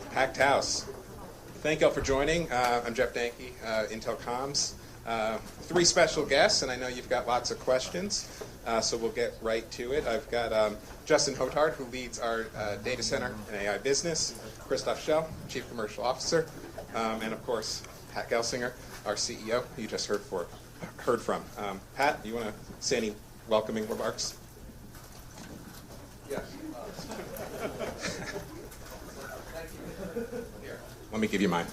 Packed house. Thank you all for joining. I'm Jeff Dankey, Intel Comms. 3 special guests, and I know you've got lots of questions, so we'll get right to it. I've got Justin Hotard, who leads our data center and AI business, Christoph Schell, Chief Commercial Officer, and of course, Pat Gelsinger, our CEO, who you just heard from. Pat, do you want to say any welcoming remarks? Yes. Here, let me give you mine.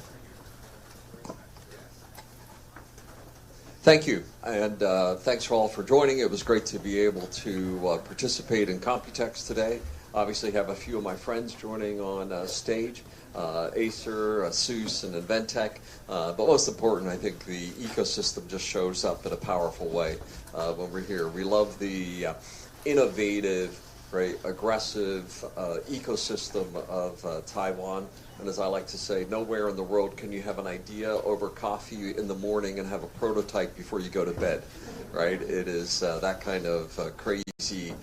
Thank you, and thanks all for joining. It was great to be able to participate in Computex today. Obviously have a few of my friends joining on stage, Acer, ASUS, and Inventec. But most important, I think the ecosystem just shows up in a powerful way when we're here. We love the innovative, right, aggressive ecosystem of Taiwan. And as I like to say, nowhere in the world can you have an idea over coffee in the morning and have a prototype before you go to bed, right? It is that kind of crazy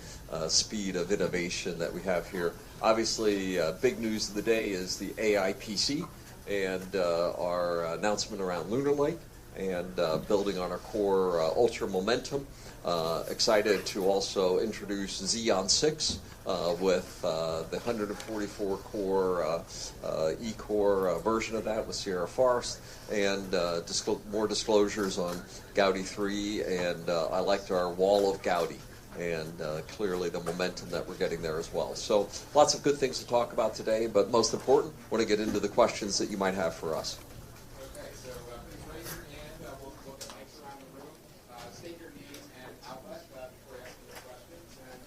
speed of innovation that we have here. Obviously, big news of the day is the AI PC and our announcement around Lunar Lake and building on our core Ultra momentum. Excited to also introduce Xeon 6 with the 144-core E-core version of that with Sierra Forest, and more disclosures on Gaudi 3, and I liked our wall of Gaudi, and clearly the momentum that we're getting there as well. So lots of good things to talk about today, but most important, want to get into the questions that you might have for us. Okay, so please raise your hand. We'll get mics around the room. State your name and outlet before asking your questions. And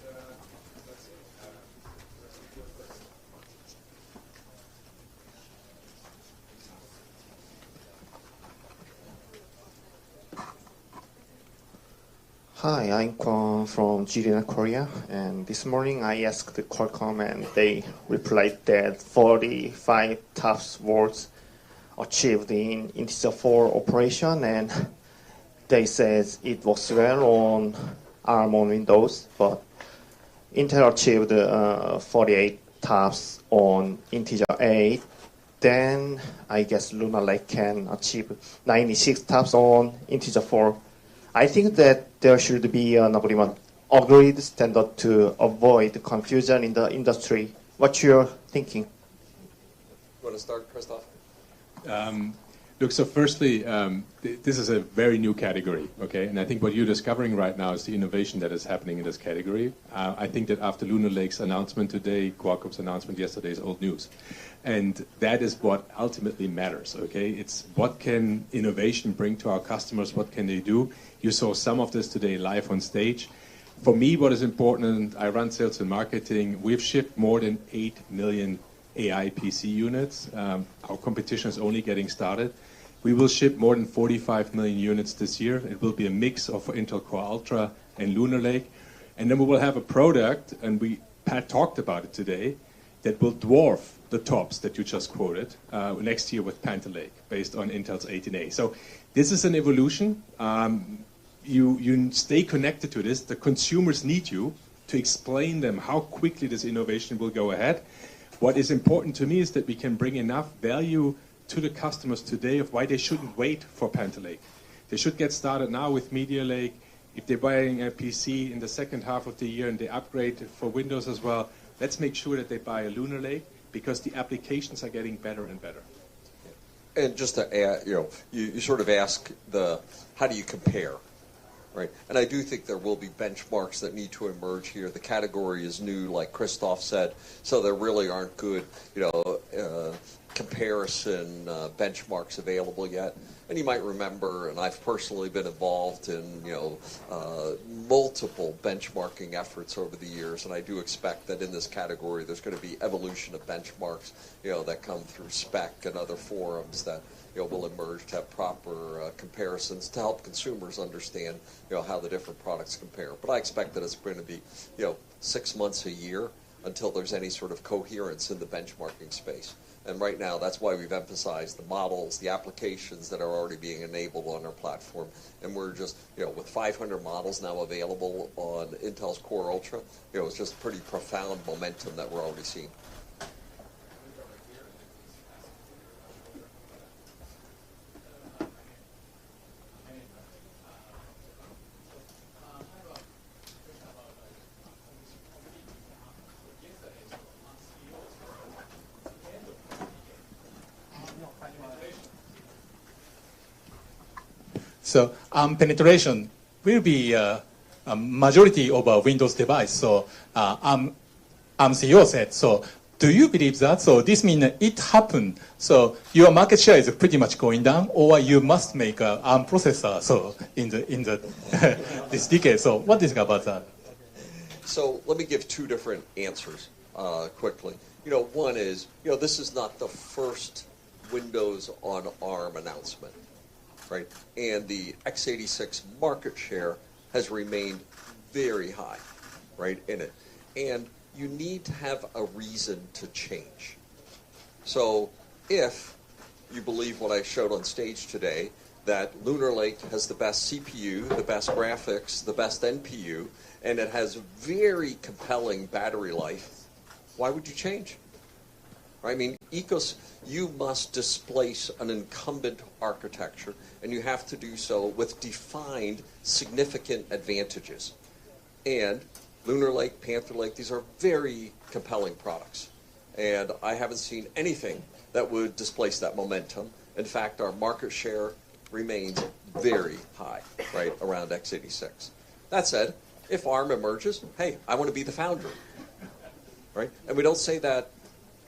let's see. Let's do it first. Hi, I'm Kwon from Jirina, Korea, and this morning I asked the Qualcomm and they replied that 45 TOPS words achieved in integer 4 operation, and they says it works well on ARM on Windows, but Intel achieved 48 TOPS on integer 8. Then I guess Lunar Lake can achieve 96 TOPS on integer 4. I think that there should be an agreed standard to avoid confusion in the industry. What's your thinking? You want to start, Christoph? Look, so firstly, this is a very new category, okay? And I think what you're discovering right now is the innovation that is happening in this category. I think that after Lunar Lake's announcement today, Qualcomm's announcement yesterday is old news. And that is what ultimately matters, okay? It's what can innovation bring to our customers, what can they do? You saw some of this today live on stage. For me, what is important, I run sales and marketing, we've shipped more than 8 million AI PC units. Our competition is only getting started. We will ship more than 45 million units this year. It will be a mix of Intel Core Ultra and Lunar Lake. And then we will have a product, and Pat talked about it today, that will dwarf the tops that you just quoted next year with Panther Lake, based on Intel's 18A. So this is an evolution. You stay connected to this. The consumers need you to explain them how quickly this innovation will go ahead. What is important to me is that we can bring enough value to the customers today of why they shouldn't wait for Panther Lake. They should get started now with Media Lake. If they're buying a PC in the second half of the year and they upgrade for Windows as well, let's make sure that they buy a Lunar Lake, because the applications are getting better and better. And just to add, you sort of ask how do you compare, right? And I do think there will be benchmarks that need to emerge here. The category is new, like Christoph said, so there really aren't good, comparison benchmarks available yet. And you might remember, and I've personally been involved in, multiple benchmarking efforts over the years, and I do expect that in this category there's going to be evolution of benchmarks, that come through spec and other forums that, will emerge to have proper comparisons to help consumers understand, how the different products compare. But I expect that it's going to be, 6 months, a year until there's any sort of coherence in the benchmarking space. And right now, that's why we've emphasized the models, the applications that are already being enabled on our platform. And we're just, with 500 models now available on Intel's Core Ultra, it's just pretty profound momentum that we're already seeing. So penetration will be a majority of a Windows device. So CEO said, so do you believe that? So this means it happened. So your market share is pretty much going down, or you must make a ARM processor. So in the this decade. So what do you think about that? So let me give two different answers quickly. One is, this is not the first Windows on ARM announcement, right? And the x86 market share has remained very high, right, in it. And you need to have a reason to change. So if you believe what I showed on stage today, that Lunar Lake has the best CPU, the best graphics, the best NPU, and it has very compelling battery life, why would you change? I mean, you must displace an incumbent architecture, and you have to do so with defined significant advantages. And Lunar Lake, Panther Lake, these are very compelling products. And I haven't seen anything that would displace that momentum. In fact, our market share remains very high, right, around x86. That said, if ARM emerges, hey, I want to be the Foundry, right? And we don't say that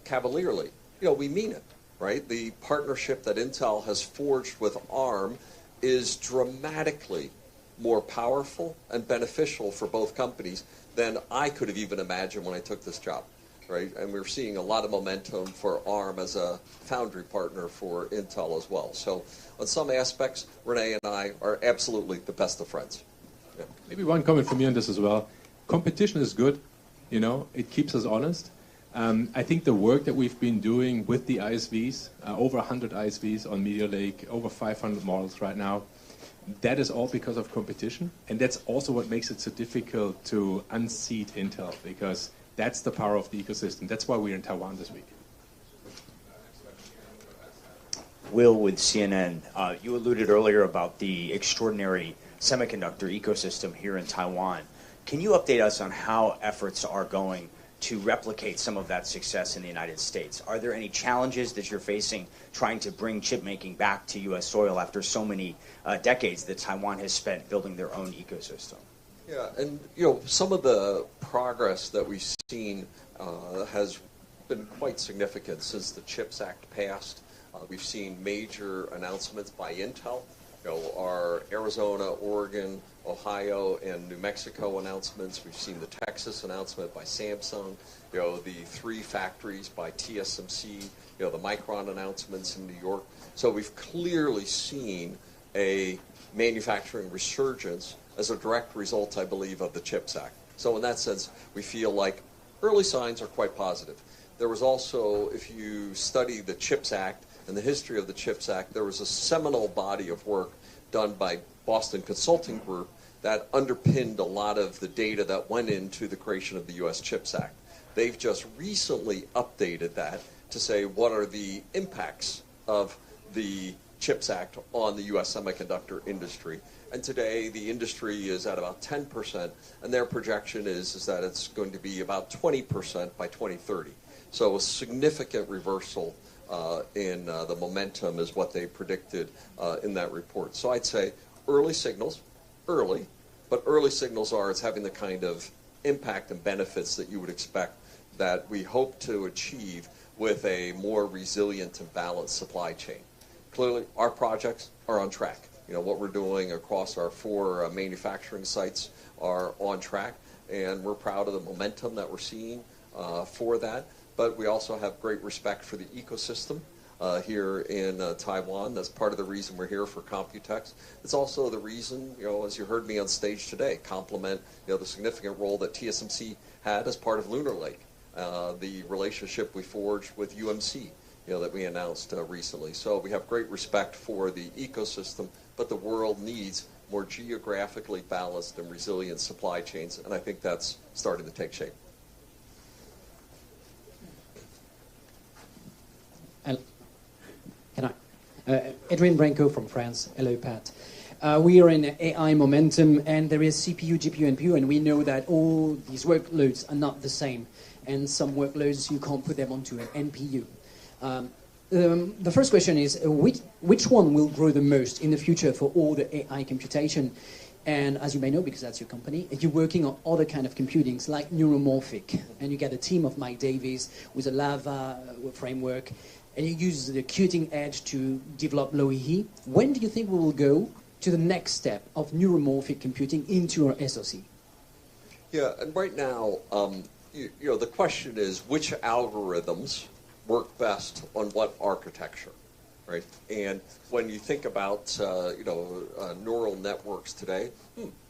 cavalierly. We mean it, right? The partnership that Intel has forged with ARM is dramatically more powerful and beneficial for both companies than I could have even imagined when I took this job, right? And we're seeing a lot of momentum for ARM as a foundry partner for Intel as well. So on some aspects, Renee and I are absolutely the best of friends. Yeah. Maybe one comment from me on this as well. Competition is good. It keeps us honest. I think the work that we've been doing with the ISVs, over 100 ISVs on Meteor Lake, over 500 models right now, that is all because of competition, and that's also what makes it so difficult to unseat Intel, because that's the power of the ecosystem. That's why we're in Taiwan this week. Will with CNN. You alluded earlier about the extraordinary semiconductor ecosystem here in Taiwan. Can you update us on how efforts are going to replicate some of that success in the United States? Are there any challenges that you're facing trying to bring chip making back to U.S. soil after so many decades that Taiwan has spent building their own ecosystem? Yeah, and some of the progress that we've seen has been quite significant since the CHIPS Act passed. We've seen major announcements by Intel. Our Arizona, Oregon, Ohio, and New Mexico announcements. We've seen the Texas announcement by Samsung, the 3 factories by TSMC, the Micron announcements in New York. So we've clearly seen a manufacturing resurgence as a direct result, I believe, of the CHIPS Act. So in that sense, we feel like early signs are quite positive. There was also, if you study the CHIPS Act and the history of the CHIPS Act, there was a seminal body of work done by Boston Consulting Group that underpinned a lot of the data that went into the creation of the U.S. CHIPS Act. They've just recently updated that to say what are the impacts of the CHIPS Act on the U.S. semiconductor industry. And today the industry is at about 10%, and their projection is that it's going to be about 20% by 2030. So a significant reversal in the momentum is what they predicted in that report. So I'd say early signals, but early signals are it's having the kind of impact and benefits that you would expect that we hope to achieve with a more resilient and balanced supply chain. Clearly, our projects are on track. What we're doing across our 4 manufacturing sites are on track, and we're proud of the momentum that we're seeing for that. But we also have great respect for the ecosystem here in Taiwan. That's part of the reason we're here for Computex. It's also the reason, as you heard me on stage today, compliment the significant role that TSMC had as part of Lunar Lake, the relationship we forged with UMC, that we announced recently. So we have great respect for the ecosystem, but the world needs more geographically balanced and resilient supply chains, and I think that's starting to take shape. Edwin Branco from France. Hello, Pat. We are in AI momentum, and there is CPU, GPU, NPU, and we know that all these workloads are not the same. And some workloads, you can't put them onto an NPU. The first question is, which one will grow the most in the future for all the AI computation? And as you may know, because that's your company, you're working on other kind of computings like neuromorphic. And you get a team of Mike Davis with a Lava framework. And you use the cutting edge to develop Loihi. When do you think we will go to the next step of neuromorphic computing into our SoC? Yeah, and right now, the question is which algorithms work best on what architecture, right? And when you think about, neural networks today,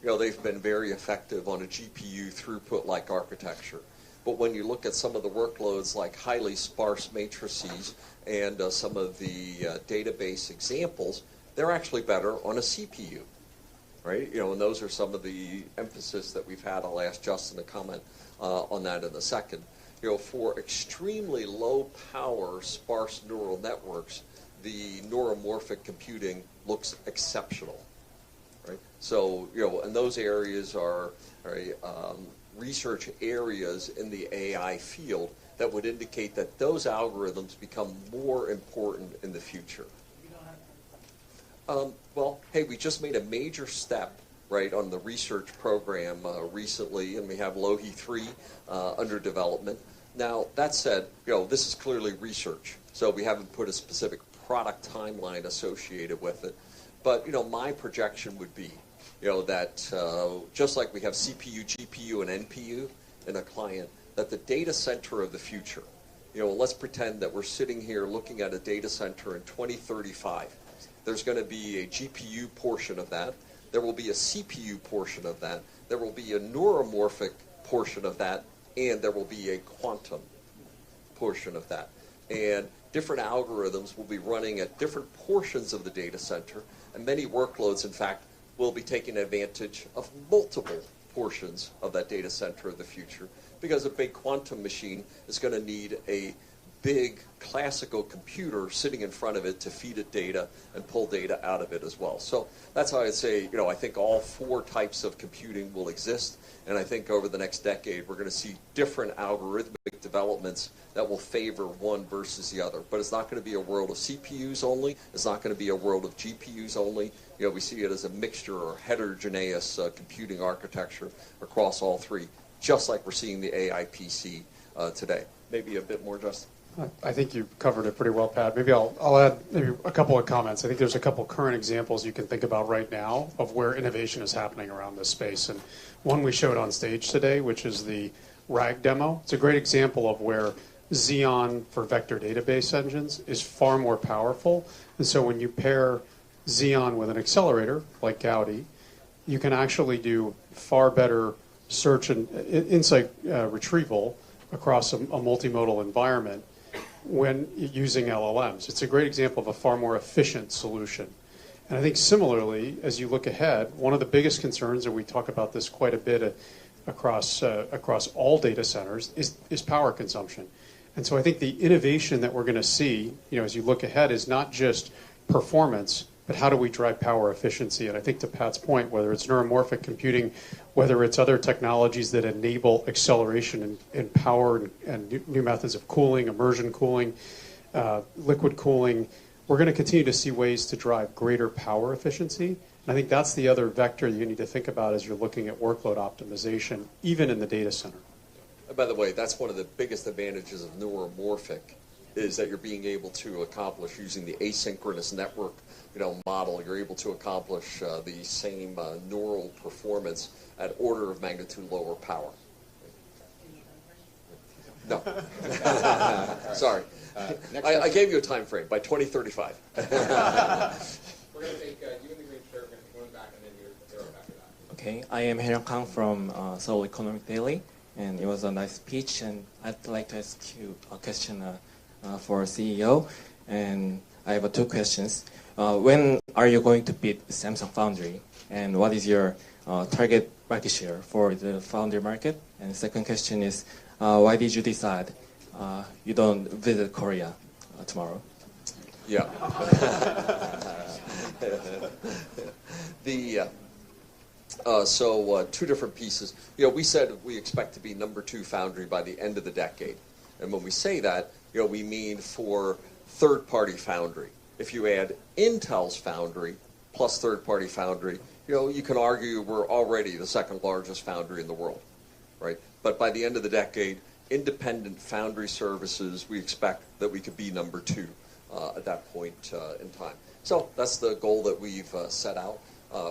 they've been very effective on a GPU throughput-like architecture. But when you look at some of the workloads like highly sparse matrices and some of the database examples, they're actually better on a CPU, right? And those are some of the emphasis that we've had. I'll ask Justin to comment on that in a second. For extremely low power sparse neural networks, the neuromorphic computing looks exceptional, right? So, and those areas are research areas in the AI field that would indicate that those algorithms become more important in the future. Well, hey, we just made a major step, right, on the research program recently, and we have Loihi 3 under development. Now, that said, this is clearly research, so we haven't put a specific product timeline associated with it. But, my projection would be, that just like we have CPU, GPU, and NPU in a client, that the data center of the future, let's pretend that we're sitting here looking at a data center in 2035. There's going to be a GPU portion of that. There will be a CPU portion of that. There will be a neuromorphic portion of that. And there will be a quantum portion of that. And different algorithms will be running at different portions of the data center. And many workloads, in fact, will be taking advantage of multiple portions of that data center of the future, because a big quantum machine is going to need a big classical computer sitting in front of it to feed it data and pull data out of it as well. So that's how I'd say, I think all four types of computing will exist. And I think over the next decade, we're going to see different algorithmic developments that will favor one versus the other. But it's not going to be a world of CPUs only. It's not going to be a world of GPUs only. We see it as a mixture or heterogeneous computing architecture across all three, just like we're seeing the AI PC today. Maybe a bit more, Justin? I think you covered it pretty well, Pat. Maybe I'll add maybe a couple of comments. I think there's a couple current examples you can think about right now of where innovation is happening around this space. And one we showed on stage today, which is the RAG demo. It's a great example of where Xeon for vector database engines is far more powerful. And so when you pair Xeon with an accelerator like Gaudi, you can actually do far better search and insight retrieval across a multimodal environment when using LLMs. It's a great example of a far more efficient solution. And I think similarly, as you look ahead, one of the biggest concerns, and we talk about this quite a bit across all data centers, is power consumption. And so I think the innovation that we're going to see, as you look ahead, is not just performance, but how do we drive power efficiency? And I think to Pat's point, whether it's neuromorphic computing, whether it's other technologies that enable acceleration in power and new methods of cooling, immersion cooling, liquid cooling, we're going to continue to see ways to drive greater power efficiency. And I think that's the other vector you need to think about as you're looking at workload optimization, even in the data center. And by the way, that's one of the biggest advantages of neuromorphic, is that you're being able to accomplish using the asynchronous network model. You're able to accomplish the same neural performance at order of magnitude lower power. No. Sorry. I gave you a time frame, by 2035. We're going to take you in the green shirt, we're going to take one back, and then you're after that. Okay, I am Hyun Kang from Seoul Economic Daily, and it was a nice speech, and I'd like to ask you a question for CEO, and I have two questions. When are you going to beat Samsung Foundry, and what is your target market share for the Foundry market? And second question is, why did you decide you don't visit Korea tomorrow? Yeah. So two different pieces. We said we expect to be number 2 Foundry by the end of the decade. And when we say that, we mean for third-party foundry. If you add Intel's foundry plus third-party foundry, you can argue we're already the second largest foundry in the world, right? But by the end of the decade, independent foundry services, we expect that we could be number 2 at that point in time. So that's the goal that we've set out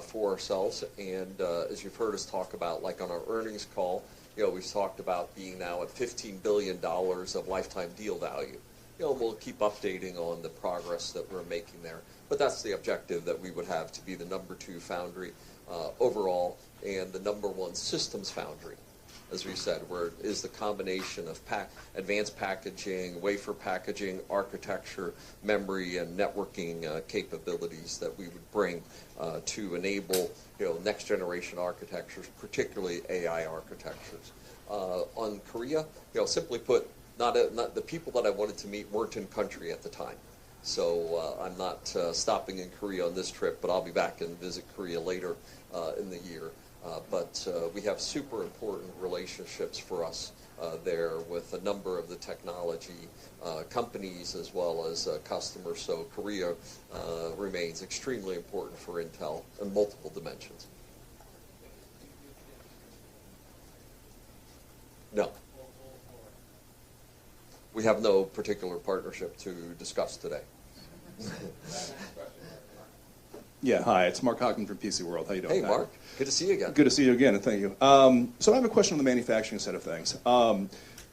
for ourselves. And as you've heard us talk about, like on our earnings call, we've talked about being now at $15 billion of lifetime deal value. We'll keep updating on the progress that we're making there. But that's the objective, that we would have to be the number 2 foundry overall and the number 1 systems foundry, as we said, where it is the combination of advanced packaging, wafer packaging, architecture, memory, and networking capabilities that we would bring to enable next generation architectures, particularly AI architectures. On Korea, simply put, not the people that I wanted to meet weren't in country at the time. So I'm not stopping in Korea on this trip, but I'll be back and visit Korea later in the year. But we have super important relationships for us there with a number of the technology companies as well as customers. So Korea remains extremely important for Intel in multiple dimensions. No. We have no particular partnership to discuss today. Yeah, hi, it's Mark Hockman from PC World. How you doing? Hey, Mark. Good to see you again. Good to see you again, and thank you. So I have a question on the manufacturing side of things.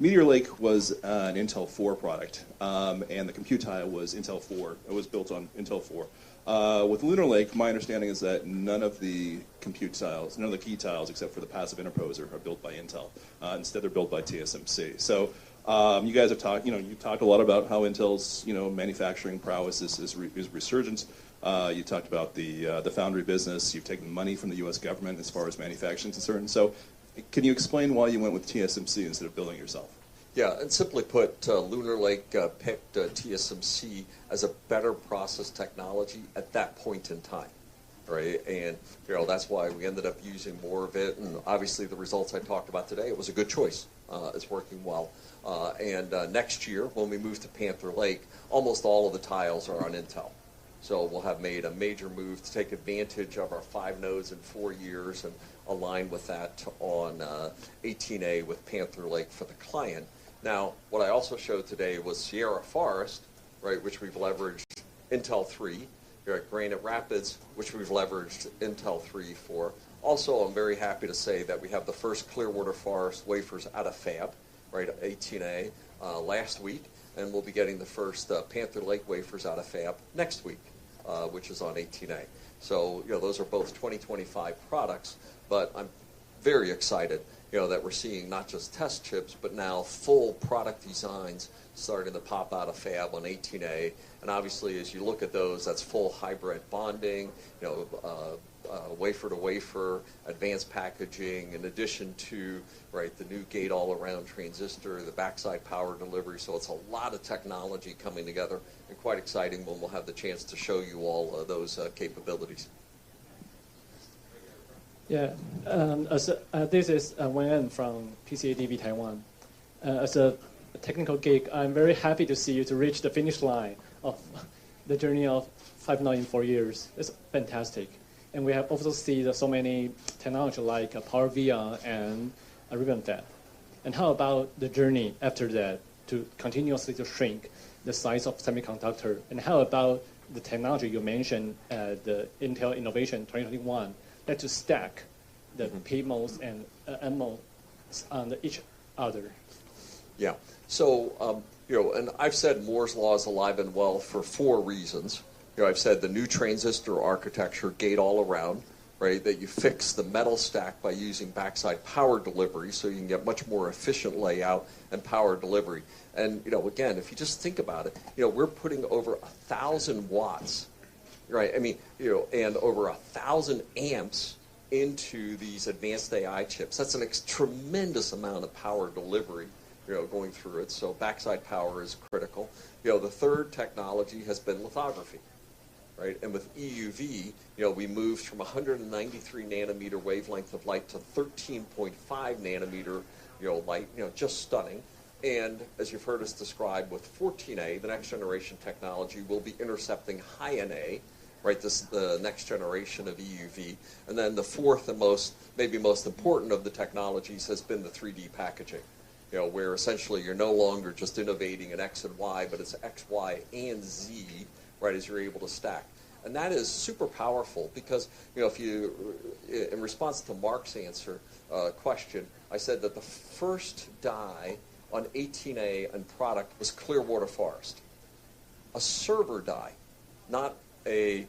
Meteor Lake was an Intel 4 product, and the compute tile was Intel 4. It was built on Intel 4. With Lunar Lake, my understanding is that none of the compute tiles, none of the key tiles except for the passive interposer are built by Intel. Instead, they're built by TSMC. So you guys have talked, you talked a lot about how Intel's, manufacturing prowess is resurgence. You talked about the foundry business. You've taken money from the U.S. government as far as manufacturing is concerned. So can you explain why you went with TSMC instead of building yourself? Yeah, and simply put, Lunar Lake picked TSMC as a better process technology at that point in time, right? And that's why we ended up using more of it. And obviously, the results I talked about today, it was a good choice. It's working well. And next year, when we move to Panther Lake, almost all of the tiles are on Intel. So we'll have made a major move to take advantage of our 5 nodes in 4 years and align with that on 18A with Panther Lake for the client. Now, what I also showed today was Sierra Forest, right, which we've leveraged Intel 3. Here at Granite Rapids, which we've leveraged Intel 3 for. Also, I'm very happy to say that we have the first Clearwater Forest wafers out of fab, right, 18A last week. And we'll be getting the first Panther Lake wafers out of fab next week, which is on 18A. So, those are both 2025 products, but I'm very excited, that we're seeing not just test chips, but now full product designs starting to pop out of fab on 18A. And obviously, as you look at those, that's full hybrid bonding, wafer to wafer, advanced packaging, in addition to, right, the new gate-all-around transistor, the backside power delivery. So it's a lot of technology coming together, and quite exciting when we'll have the chance to show you all those capabilities. Yeah, this is Wen from PCADB Taiwan. As a technical geek, I'm very happy to see you to reach the finish line of the journey of 5 node in 4 years. It's fantastic. And we have also seen so many technology like PowerVia and RibbonFET. And how about the journey after that to continuously to shrink the size of semiconductor? And how about the technology you mentioned at the Intel Innovation 2021 that to stack the PMOS and NMOS on each other? Yeah. So, and I've said Moore's Law is alive and well for 4 reasons. I've said the new transistor architecture, gate all around, right, that you fix the metal stack by using backside power delivery so you can get much more efficient layout and power delivery. And, again, if you just think about it, we're putting over 1,000 watts, right, and over 1,000 amps into these advanced AI chips. That's a tremendous amount of power delivery, going through it. So backside power is critical. The third technology has been lithography. Right? And with EUV, we moved from 193 nanometer wavelength of light to 13.5 nanometer, light, just stunning. And as you've heard us describe with 14A, the next generation technology will be intercepting high NA, right? This the next generation of EUV. And then the fourth and maybe most important of the technologies has been the 3D packaging, where essentially you're no longer just innovating in X and Y, but it's X, Y, and Z, right, as you're able to stack. And that is super powerful because, if you, in response to Mark's question, I said that the first die on 18A and product was Clearwater Forest, a server die, not a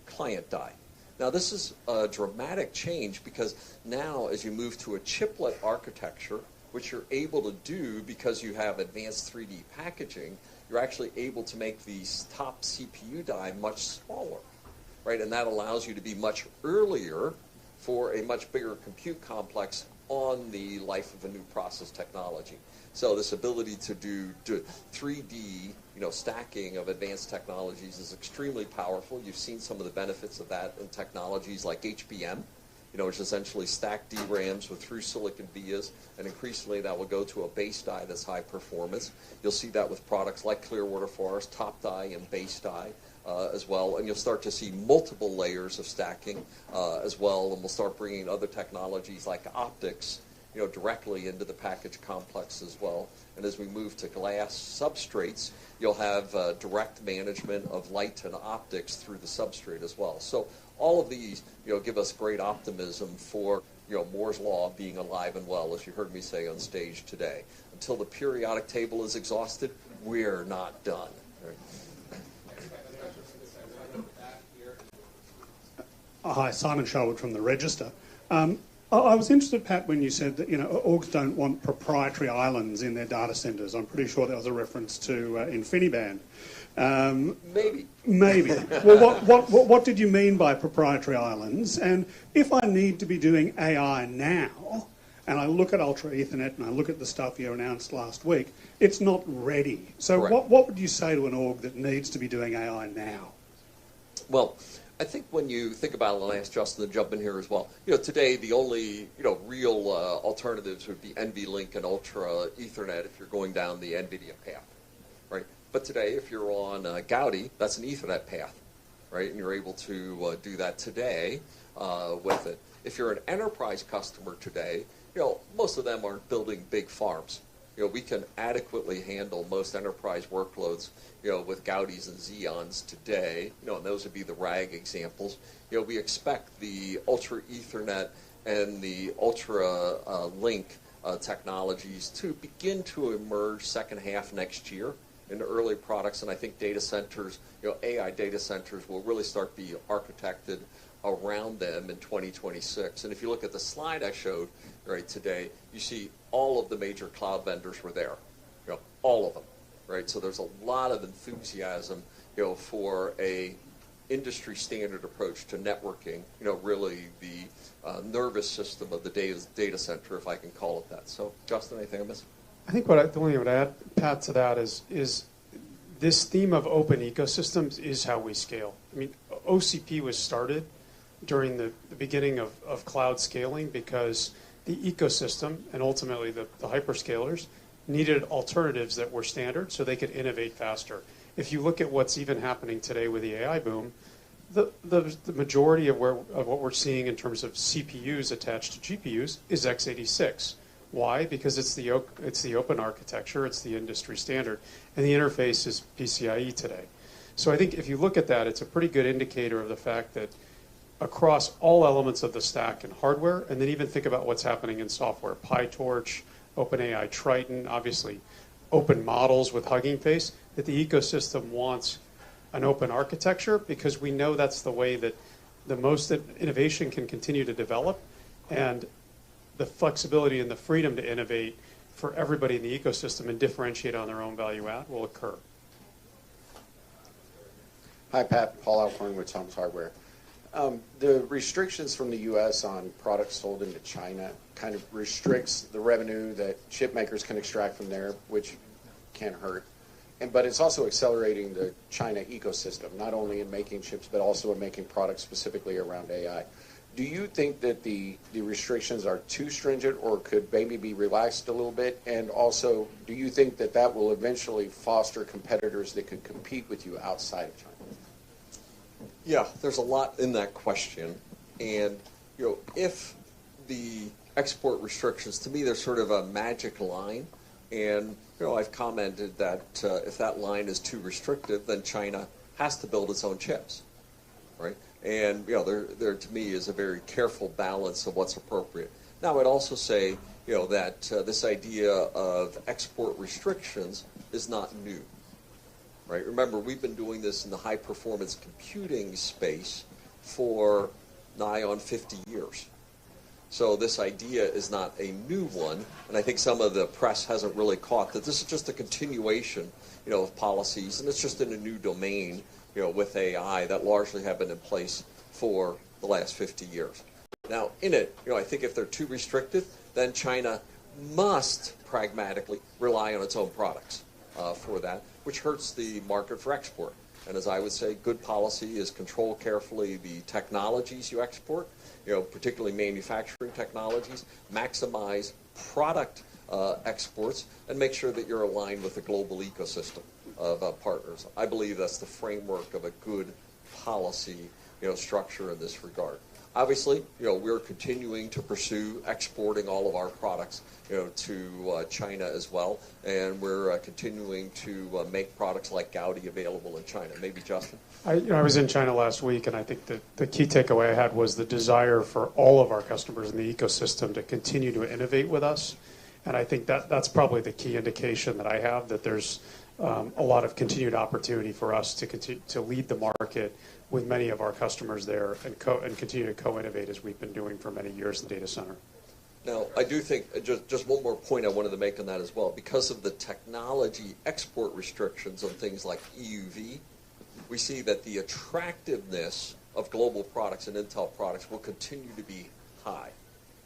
client die. Now this is a dramatic change because now as you move to a chiplet architecture, which you're able to do because you have advanced 3D packaging, you're actually able to make these top CPU die much smaller, right? And that allows you to be much earlier for a much bigger compute complex on the life of a new process technology. So this ability to do 3D, stacking of advanced technologies is extremely powerful. You've seen some of the benefits of that in technologies like HBM, which essentially stack DRAMs with through silicon vias, and increasingly that will go to a base die that's high performance. You'll see that with products like Clearwater Forest, top die and base die as well, and you'll start to see multiple layers of stacking as well, and we'll start bringing other technologies like optics directly into the package complex as well. And as we move to glass substrates, you'll have direct management of light and optics through the substrate as well. So all of these, give us great optimism for, Moore's Law being alive and well, as you heard me say on stage today. Until the periodic table is exhausted, we're not done. Hi, Simon Sherwood from the Register. I was interested, Pat, when you said that orgs don't want proprietary islands in their data centers. I'm pretty sure that was a reference to InfiniBand. Maybe. Well, what did you mean by proprietary islands? And if I need to be doing AI now, and I look at Ultra Ethernet and I look at the stuff you announced last week, it's not ready. So what would you say to an org that needs to be doing AI now? Well, I think when you think about it, and I'll ask Justin to jump in here as well, today the only, real alternatives would be NVLink and Ultra Ethernet if you're going down the NVIDIA path, right? But today, if you're on Gaudi, that's an Ethernet path, right? And you're able to do that today with it. If you're an enterprise customer today, most of them aren't building big farms. We can adequately handle most enterprise workloads, with Gaudis and Xeons today, and those would be the RAG examples. We expect the Ultra Ethernet and the Ultra Link technologies to begin to emerge second half next year in early products, and I think data centers, AI data centers will really start be architected around them in 2026. And if you look at the slide I showed right today, you see all of the major cloud vendors were there, all of them, right? So there's a lot of enthusiasm, for a industry standard approach to networking, really the nervous system of the data center, if I can call it that. So, Justin, anything I missed? I think the only thing I would add, Pat, to that is this theme of open ecosystems is how we scale. I mean, OCP was started during the beginning of cloud scaling because the ecosystem and ultimately the hyperscalers needed alternatives that were standard so they could innovate faster. If you look at what's even happening today with the AI boom, the majority of what we're seeing in terms of CPUs attached to GPUs is x86. Why? Because it's the open architecture, it's the industry standard, and the interface is PCIe today. So I think if you look at that, it's a pretty good indicator of the fact that across all elements of the stack and hardware, and then even think about what's happening in software, PyTorch, OpenAI Triton, obviously open models with Hugging Face, that the ecosystem wants an open architecture because we know that's the way that the most innovation can continue to develop, and the flexibility and the freedom to innovate for everybody in the ecosystem and differentiate on their own value add will occur. Hi, Pat. Paul Alcorn with Tom's Hardware. The restrictions from the U.S. on products sold into China kind of restricts the revenue that chip makers can extract from there, which can hurt. But it's also accelerating the China ecosystem, not only in making chips, but also in making products specifically around AI. Do you think that the restrictions are too stringent or could maybe be relaxed a little bit? And also, do you think that that will eventually foster competitors that could compete with you outside of China? Yeah, there's a lot in that question. And, if the export restrictions, to me, they're sort of a magic line. And, I've commented that if that line is too restrictive, then China has to build its own chips, right? And, there to me is a very careful balance of what's appropriate. Now, I'd also say, that this idea of export restrictions is not new, right? Remember, we've been doing this in the high-performance computing space for nigh on 50 years. So this idea is not a new one, and I think some of the press hasn't really caught that this is just a continuation, of policies, and it's just in a new domain, with AI that largely have been in place for the last 50 years. Now, in it, I think if they're too restrictive, then China must pragmatically rely on its own products for that, which hurts the market for export. And as I would say, good policy is control carefully the technologies you export, particularly manufacturing technologies, maximize product exports, and make sure that you're aligned with the global ecosystem of partners. I believe that's the framework of a good policy, structure in this regard. Obviously, we're continuing to pursue exporting all of our products, to China as well, and we're continuing to make products like Gaudi available in China. Maybe Justin? I was in China last week, and I think that the key takeaway I had was the desire for all of our customers in the ecosystem to continue to innovate with us. And I think that's probably the key indication that I have, that there's a lot of continued opportunity for us to continue to lead the market with many of our customers there and continue to co-innovate as we've been doing for many years in the data center. Now, I do think, just one more point I wanted to make on that as well. Because of the technology export restrictions on things like EUV, we see that the attractiveness of global products and Intel products will continue to be high,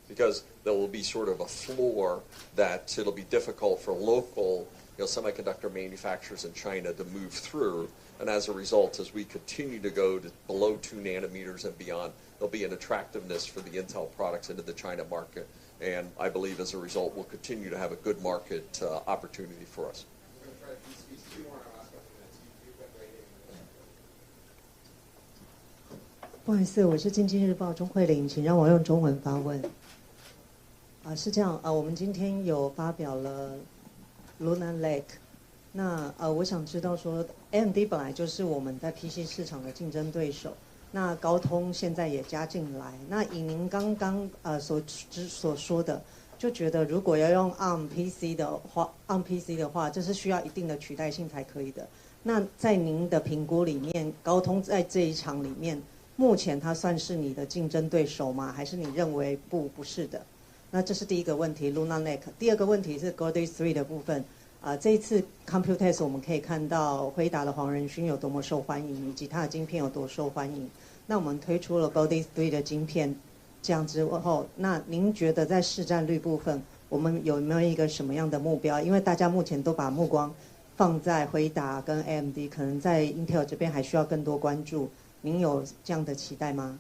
because there will be sort of a floor that it'll be difficult for local semiconductor manufacturers in China to move through. And as a result, as we continue to go to below 2 nanometers and beyond, there'll be an attractiveness for the Intel products into the China market. And I believe as a result, we'll continue to have a good market opportunity for us. We're going to try to squeeze 2 more in our last couple minutes. You've been waiting. 不好意思，我是经济日报钟慧玲，请让我用中文发问。是这样我们今天有发表了 Lunar Lake。那我想知道说 ，AMD 本来就是我们在 PC 市场的竞争对手，那高通现在也加进来。那以您刚刚所说的，就觉得如果要用 ARM PC 的话，这是需要一定的取代性才可以的。那在您的评估里面，高通在这一场里面，目前它算是你的竞争对手吗？还是你认为不是的？那这是第一个问题 ，Lunar Lake。第二个问题是 Gaudi 3的部分。这一次 Computex 我们可以看到辉达的黄仁勋有多么受欢迎，以及它的晶片有多受欢迎。那我们推出了 Gaudi 3的晶片，这样之后，那您觉得在市占率部分，我们有没有一个什么样的目标？因为大家目前都把目光放在辉达跟 AMD， 可能在 Intel 这边还需要更多关注。您有这样的期待吗？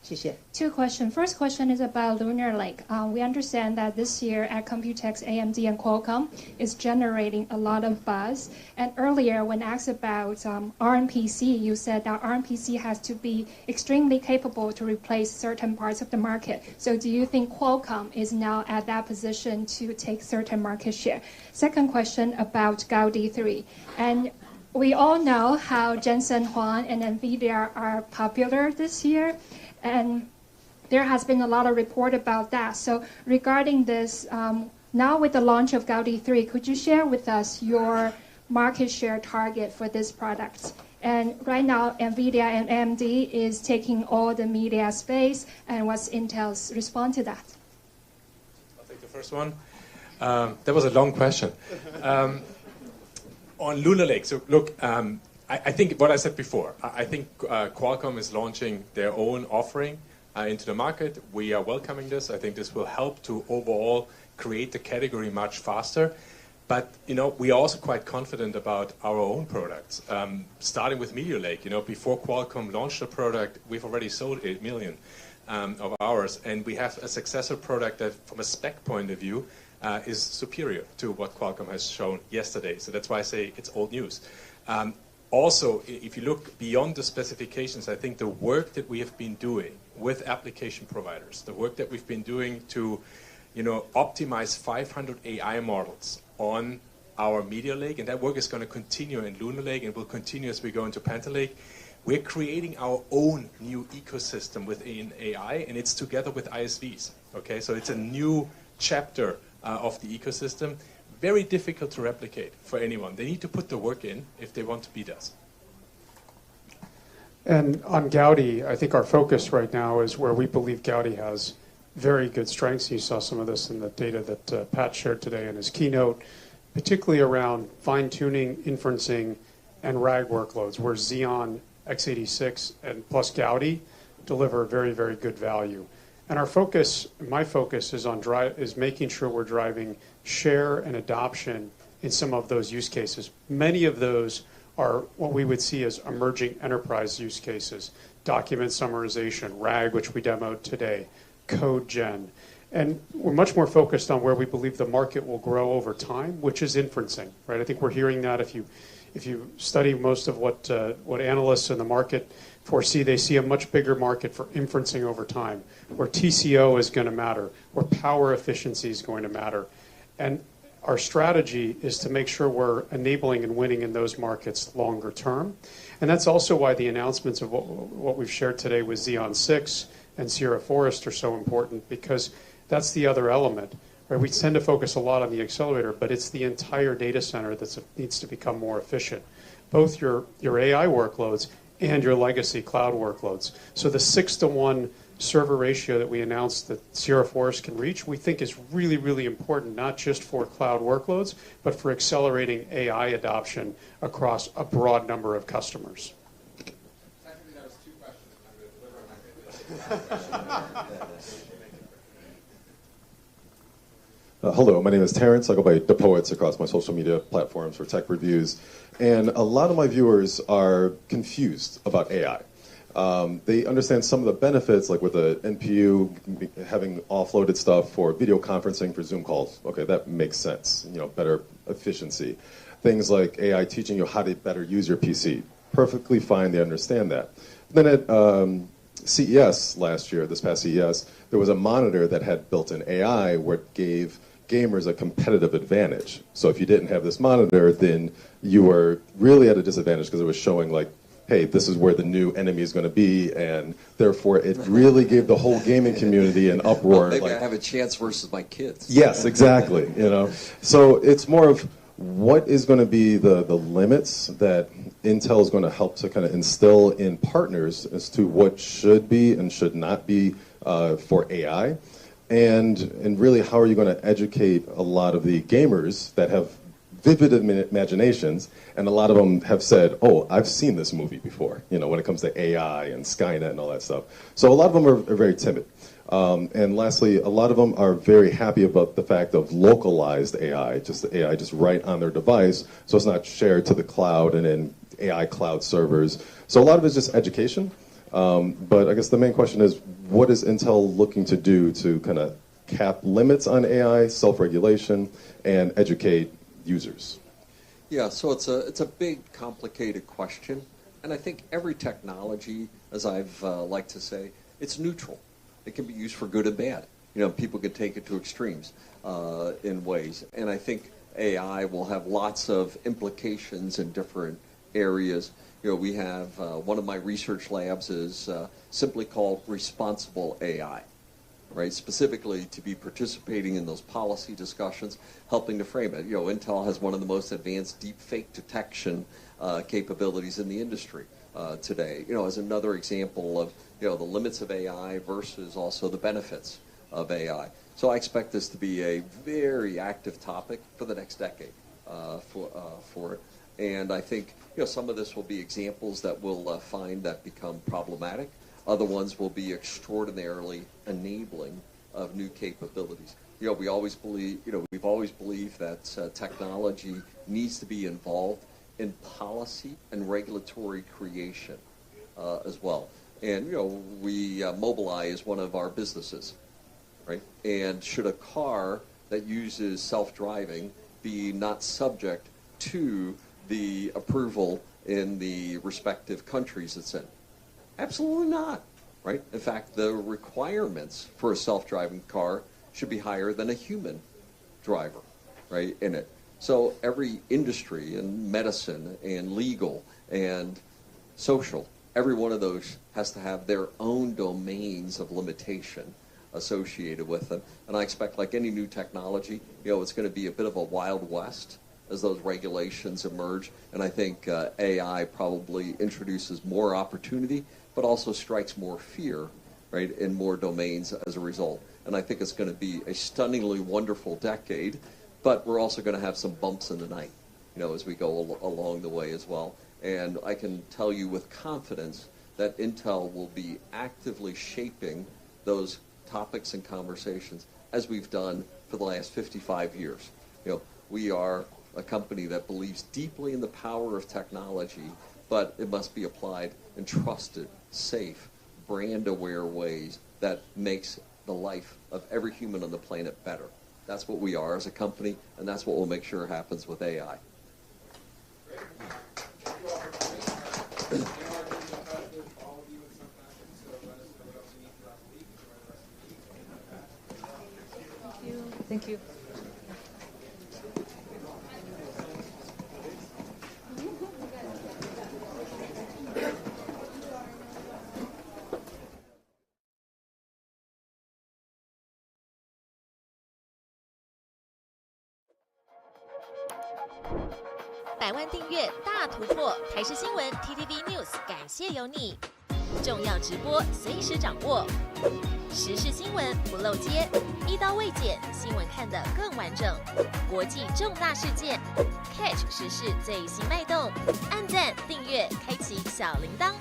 谢谢。Two questions. First question is about Lunar Lake. We understand that this year at Computex, AMD and Qualcomm is generating a lot of buzz. And earlier, when asked about ARM PC, you said that ARM PC has to be extremely capable to replace certain parts of the market. So do you think Qualcomm is now at that position to take certain market share? Second question about Gaudi 3. And we all know how Jensen Huang and NVIDIA are popular this year. And there has been a lot of report about that. So regarding this, now with the launch of Gaudi 3, could you share with us your market share target for this product? And right now, NVIDIA and AMD is taking all the media space. And what's Intel's response to that? I'll take the first one. That was a long question. On Lunar Lake, so look, I think what I said before, I think Qualcomm is launching their own offering into the market. We are welcoming this. I think this will help to overall create the category much faster. But, we are also quite confident about our own products, starting with Meteor Lake. Before Qualcomm launched the product, we've already sold 8 million. of ours, and we have a successor product that, from a spec point of view, is superior to what Qualcomm has shown yesterday. So that's why I say it's old news. Also, if you look beyond the specifications, I think the work that we have been doing with application providers, the work that we've been doing to, optimize 500 AI models on our Meteor Lake, and that work is going to continue in Lunar Lake and will continue as we go into Panther Lake. We're creating our own new ecosystem within AI, and it's together with ISVs. Okay, so it's a new chapter of the ecosystem. Very difficult to replicate for anyone. They need to put the work in if they want to beat us. And on Gaudi, I think our focus right now is where we believe Gaudi has very good strengths. You saw some of this in the data that Pat shared today in his keynote, particularly around fine-tuning, inferencing, and RAG workloads, where Xeon x86 and plus Gaudi deliver very, very good value. And our focus, my focus, is making sure we're driving share and adoption in some of those use cases. Many of those are what we would see as emerging enterprise use cases: document summarization, RAG, which we demoed today, code gen. And we're much more focused on where we believe the market will grow over time, which is inferencing, right? I think we're hearing that if you study most of what analysts in the market foresee, they see a much bigger market for inferencing over time, where TCO is going to matter, where power efficiency is going to matter. And our strategy is to make sure we're enabling and winning in those markets longer term. And that's also why the announcements of what we've shared today with Xeon 6 and Sierra Forest are so important, because that's the other element. Right? We tend to focus a lot on the accelerator, but it's the entire data center that needs to become more efficient, both your AI workloads and your legacy cloud workloads. So the 6-to-1 server ratio that we announced that Sierra Forest can reach, we think is really, really important, not just for cloud workloads, but for accelerating AI adoption across a broad number of customers. Technically, that was 2 questions. I'm going to deliver my Hello, my name is Terrence. I go by The Poets across my social media platforms for tech reviews. And a lot of my viewers are confused about AI. They understand some of the benefits, like with the NPU having offloaded stuff for video conferencing for Zoom calls. Okay, that makes sense. Better efficiency. Things like AI teaching you how to better use your PC. Perfectly fine, they understand that. Then at CES last year, this past CES, there was a monitor that had built-in AI where it gave gamers a competitive advantage. So if you didn't have this monitor, then you were really at a disadvantage because it was showing like, hey, this is where the new enemy is going to be, and therefore it really gave the whole gaming community an uproar. Maybe I have a chance versus my kids. Yes, exactly. So it's more of what is going to be the limits that Intel is going to help to kind of instill in partners as to what should be and should not be for AI, and really how are you going to educate a lot of the gamers that have vivid imaginations, and a lot of them have said, oh, I've seen this movie before, when it comes to AI and Skynet and all that stuff. So a lot of them are very timid. And lastly, a lot of them are very happy about the fact of localized AI, just the AI just right on their device, so it's not shared to the cloud and in AI cloud servers. So a lot of it's just education. But I guess the main question is, what is Intel looking to do to kind of cap limits on AI, self-regulation, and educate users? Yeah, so it's a big, complicated question. And I think every technology, as I've liked to say, it's neutral. It can be used for good and bad. People can take it to extremes in ways. And I think AI will have lots of implications in different areas. We have one of my research labs is simply called responsible AI, right? Specifically to be participating in those policy discussions, helping to frame it. Intel has one of the most advanced deep fake detection capabilities in the industry today. As another example of the limits of AI versus also the benefits of AI. So I expect this to be a very active topic for the next decade for it. And I think some of this will be examples that we'll find that become problematic. Other ones will be extraordinarily enabling of new capabilities. We've always believed that technology needs to be involved in policy and regulatory creation as well. And, we Mobileye is one of our businesses, right? And should a car that uses self-driving be not subject to the approval in the respective countries it's in? Absolutely not, right? In fact, the requirements for a self-driving car should be higher than a human driver, right, in it. So every industry and medicine and legal and social, every one of those has to have their own domains of limitation associated with them. And I expect, like any new technology, it's going to be a bit of a wild west as those regulations emerge. And I think AI probably introduces more opportunity, but also strikes more fear, right, in more domains as a result. And I think it's going to be a stunningly wonderful decade, but we're also going to have some bumps in the night, as we go along the way as well. And I can tell you with confidence that Intel will be actively shaping those topics and conversations as we've done for the last 55 years. We are a company that believes deeply in the power of technology, but it must be applied in trusted, safe, brand-aware ways that makes the life of every human on the planet better. That's what we are as a company, and that's what we'll make sure happens with AI. Thank you. 100万订阅大突破，台视新闻 TTVNews 感谢有你。重要直播随时掌握，时事新闻不漏接，一刀未剪，新闻看得更完整。国际重大事件 ，catch 时事最新脉动，按赞订阅，开启小铃铛。